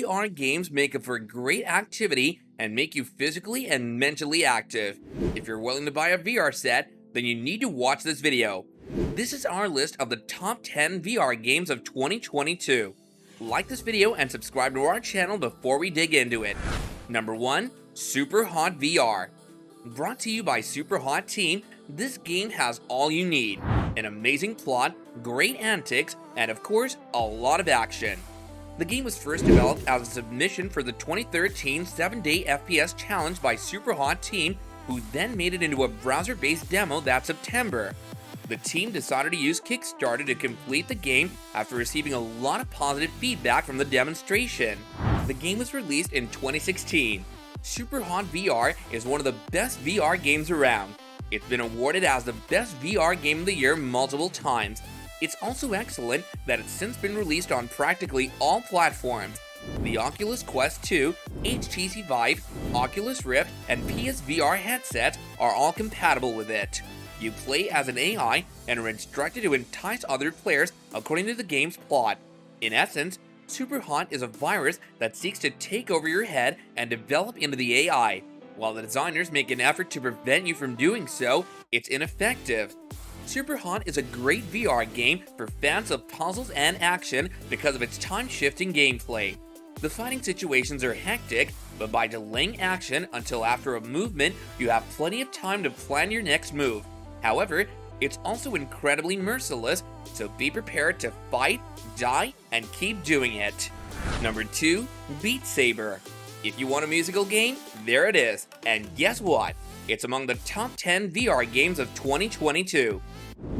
VR games make up for great activity and make you physically and mentally active. If you're willing to buy a VR set, then you need to watch this video. This is our list of the top 10 VR games of 2022. Like this video and subscribe to our channel before we dig into it. Number 1. Superhot VR. Brought to you by Superhot Team, this game has all you need. An amazing plot, great antics, and of course, a lot of action. The game was first developed as a submission for the 2013 7-Day FPS Challenge by Superhot Team, who then made it into a browser-based demo that September. The team decided to use Kickstarter to complete the game after receiving a lot of positive feedback from the demonstration. The game was released in 2016. Superhot VR is one of the best VR games around. It's been awarded as the best VR game of the year multiple times. It's also excellent that it's since been released on practically all platforms. The Oculus Quest 2, HTC Vive, Oculus Rift, and PSVR headsets are all compatible with it. You play as an AI and are instructed to entice other players according to the game's plot. In essence, Superhot is a virus that seeks to take over your head and develop into the AI. While the designers make an effort to prevent you from doing so, it's ineffective. Superhot is a great VR game for fans of puzzles and action because of its time-shifting gameplay. The fighting situations are hectic, but by delaying action until after a movement, you have plenty of time to plan your next move. However, it's also incredibly merciless, so be prepared to fight, die, and keep doing it. Number 2. Beat Saber. If you want a musical game, there it is. And guess what? It's among the top 10 VR games of 2022.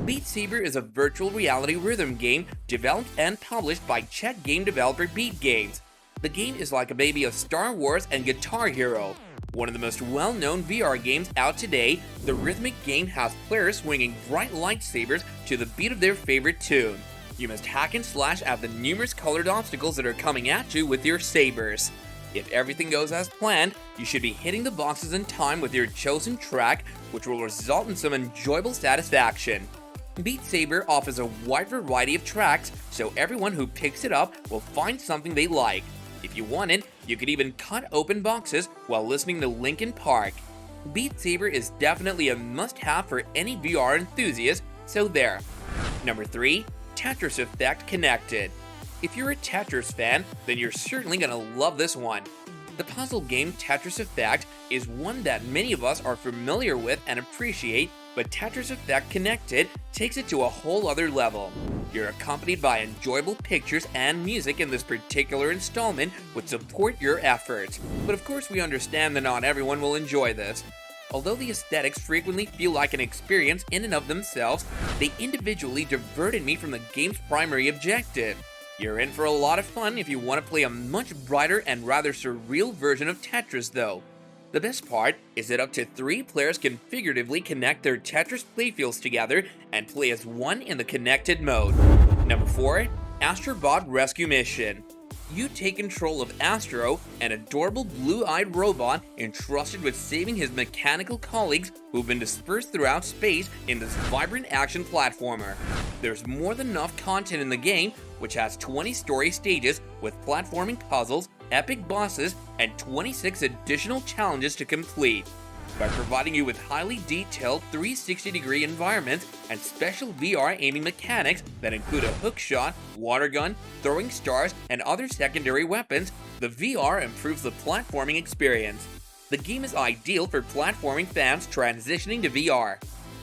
Beat Saber is a virtual reality rhythm game developed and published by Czech game developer Beat Games. The game is like a baby of Star Wars and Guitar Hero. One of the most well-known VR games out today, the rhythmic game has players swinging bright lightsabers to the beat of their favorite tune. You must hack and slash at the numerous colored obstacles that are coming at you with your sabers. If everything goes as planned, you should be hitting the boxes in time with your chosen track, which will result in some enjoyable satisfaction. Beat Saber offers a wide variety of tracks, so everyone who picks it up will find something they like. If you wanted, you could even cut open boxes while listening to Linkin Park. Beat Saber is definitely a must-have for any VR enthusiast, so there. Number 3. Tetris Effect Connected. If you're a Tetris fan, then you're certainly gonna love this one. The puzzle game Tetris Effect is one that many of us are familiar with and appreciate, but Tetris Effect Connected takes it to a whole other level. You're accompanied by enjoyable pictures and music in this particular installment which support your efforts. But of course we understand that not everyone will enjoy this. Although the aesthetics frequently feel like an experience in and of themselves, they individually diverted me from the game's primary objective. You're in for a lot of fun if you want to play a much brighter and rather surreal version of Tetris though. The best part is that up to 3 players can figuratively connect their Tetris playfields together and play as one in the connected mode. Number 4. Astro Rescue Mission. You take control of Astro, an adorable blue-eyed robot entrusted with saving his mechanical colleagues who've been dispersed throughout space in this vibrant action platformer. There's more than enough content in the game, which has 20 story stages with platforming puzzles, epic bosses, and 26 additional challenges to complete. By providing you with highly detailed 360-degree environments and special VR aiming mechanics that include a hookshot, water gun, throwing stars, and other secondary weapons, the VR improves the platforming experience. The game is ideal for platforming fans transitioning to VR.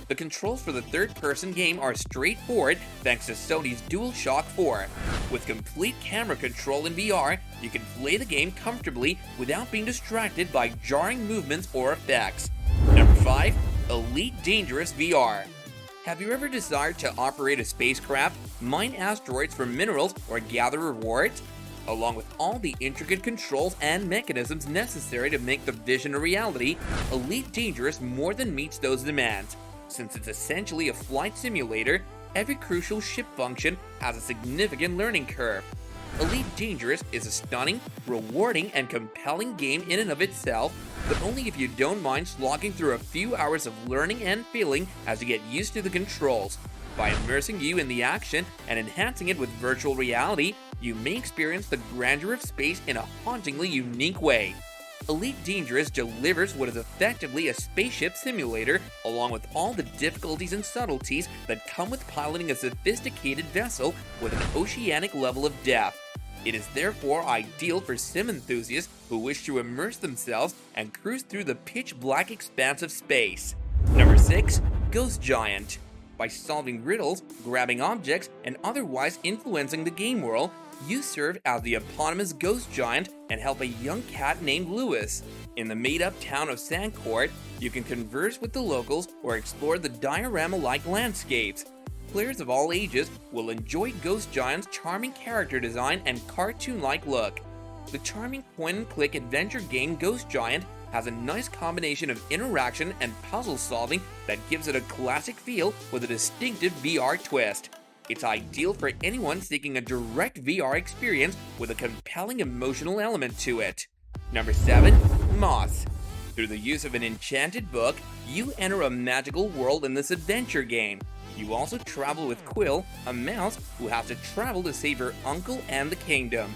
The controls for the third-person game are straightforward thanks to Sony's DualShock 4. With complete camera control in VR, you can play the game comfortably without being distracted by jarring movements or effects. Number 5. Elite Dangerous VR. Have you ever desired to operate a spacecraft, mine asteroids for minerals, or gather rewards? Along with all the intricate controls and mechanisms necessary to make the vision a reality, Elite Dangerous more than meets those demands. Since it's essentially a flight simulator, every crucial ship function has a significant learning curve. Elite Dangerous is a stunning, rewarding, and compelling game in and of itself, but only if you don't mind slogging through a few hours of learning and feeling as you get used to the controls. By immersing you in the action and enhancing it with virtual reality, you may experience the grandeur of space in a hauntingly unique way. Elite Dangerous delivers what is effectively a spaceship simulator, along with all the difficulties and subtleties that come with piloting a sophisticated vessel with an oceanic level of depth. It is therefore ideal for sim enthusiasts who wish to immerse themselves and cruise through the pitch-black expanse of space. Number 6. Ghost Giant. By solving riddles, grabbing objects, and otherwise influencing the game world, you serve as the eponymous Ghost Giant and help a young cat named Lewis. In the made-up town of Sandcourt, you can converse with the locals or explore the diorama-like landscapes. Players of all ages will enjoy Ghost Giant's charming character design and cartoon-like look. The charming point-and-click adventure game Ghost Giant has a nice combination of interaction and puzzle solving that gives it a classic feel with a distinctive VR twist. It's ideal for anyone seeking a direct VR experience with a compelling emotional element to it. Number 7. Moss. Through the use of an enchanted book, you enter a magical world in this adventure game. You also travel with Quill, a mouse who has to travel to save her uncle and the kingdom.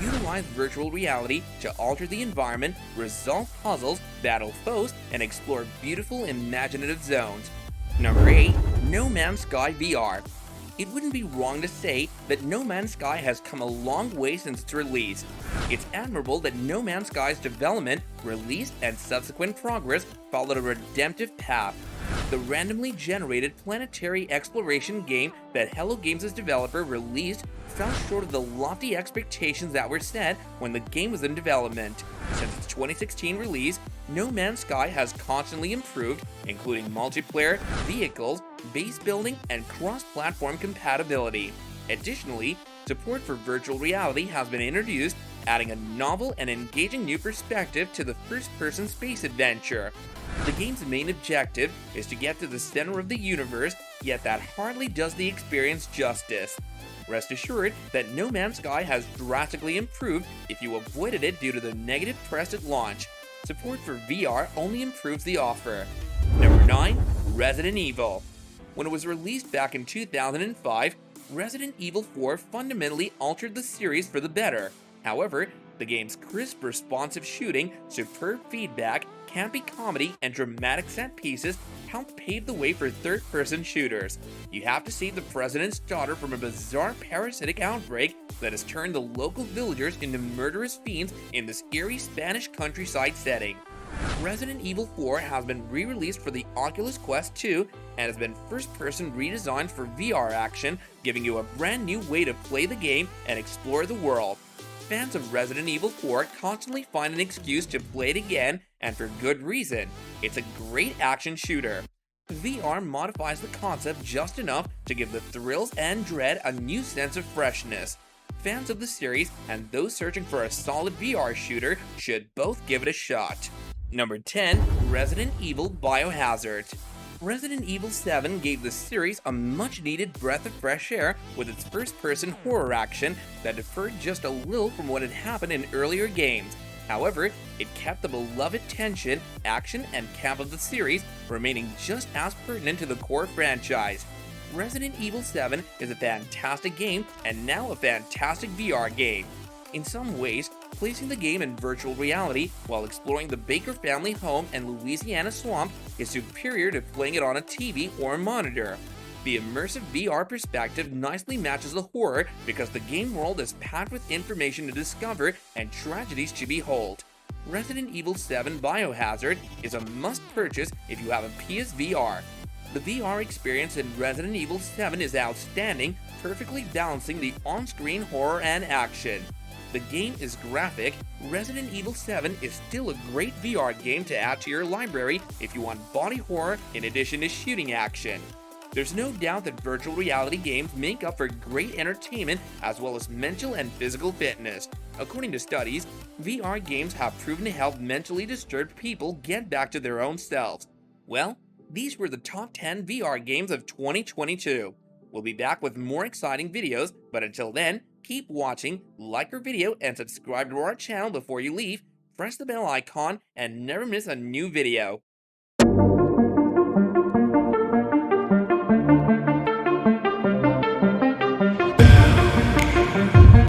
Utilize virtual reality to alter the environment, resolve puzzles, battle foes, and explore beautiful imaginative zones. Number 8. No Man's Sky VR. It wouldn't be wrong to say that No Man's Sky has come a long way since its release. It's admirable that No Man's Sky's development, release, and subsequent progress followed a redemptive path. The randomly generated planetary exploration game that Hello Games' developer released fell short of the lofty expectations that were set when the game was in development. Since its 2016 release, No Man's Sky has constantly improved, including multiplayer, vehicles, base building, and cross-platform compatibility. Additionally, support for virtual reality has been introduced, adding a novel and engaging new perspective to the first-person space adventure. The game's main objective is to get to the center of the universe, yet that hardly does the experience justice. Rest assured that No Man's Sky has drastically improved if you avoided it due to the negative press at launch. Support for VR only improves the offer. Number 9. Resident Evil. When it was released back in 2005, Resident Evil 4 fundamentally altered the series for the better. However, the game's crisp, responsive shooting, superb feedback, campy comedy, and dramatic set pieces helped pave the way for third-person shooters. You have to save the president's daughter from a bizarre parasitic outbreak that has turned the local villagers into murderous fiends in this eerie Spanish countryside setting. Resident Evil 4 has been re-released for the Oculus Quest 2 and has been first-person redesigned for VR action, giving you a brand new way to play the game and explore the world. Fans of Resident Evil 4 constantly find an excuse to play it again, and for good reason. It's a great action shooter. VR modifies the concept just enough to give the thrills and dread a new sense of freshness. Fans of the series and those searching for a solid VR shooter should both give it a shot. Number 10. Resident Evil Biohazard. Resident Evil 7 gave the series a much-needed breath of fresh air with its first-person horror action that differed just a little from what had happened in earlier games. However, it kept the beloved tension, action, and camp of the series, remaining just as pertinent to the core franchise. Resident Evil 7 is a fantastic game and now a fantastic VR game. In some ways, placing the game in virtual reality while exploring the Baker family home and Louisiana swamp is superior to playing it on a TV or monitor. The immersive VR perspective nicely matches the horror because the game world is packed with information to discover and tragedies to behold. Resident Evil 7 Biohazard is a must-purchase if you have a PSVR. The VR experience in Resident Evil 7 is outstanding, perfectly balancing the on-screen horror and action. The game is graphic. Resident Evil 7 is still a great VR game to add to your library if you want body horror in addition to shooting action. There's no doubt that virtual reality games make up for great entertainment as well as mental and physical fitness. According to studies, VR games have proven to help mentally disturbed people get back to their own selves. Well, these were the top 10 VR games of 2022. We'll be back with more exciting videos, but until then, keep watching, like our video, and subscribe to our channel before you leave, press the bell icon, and never miss a new video.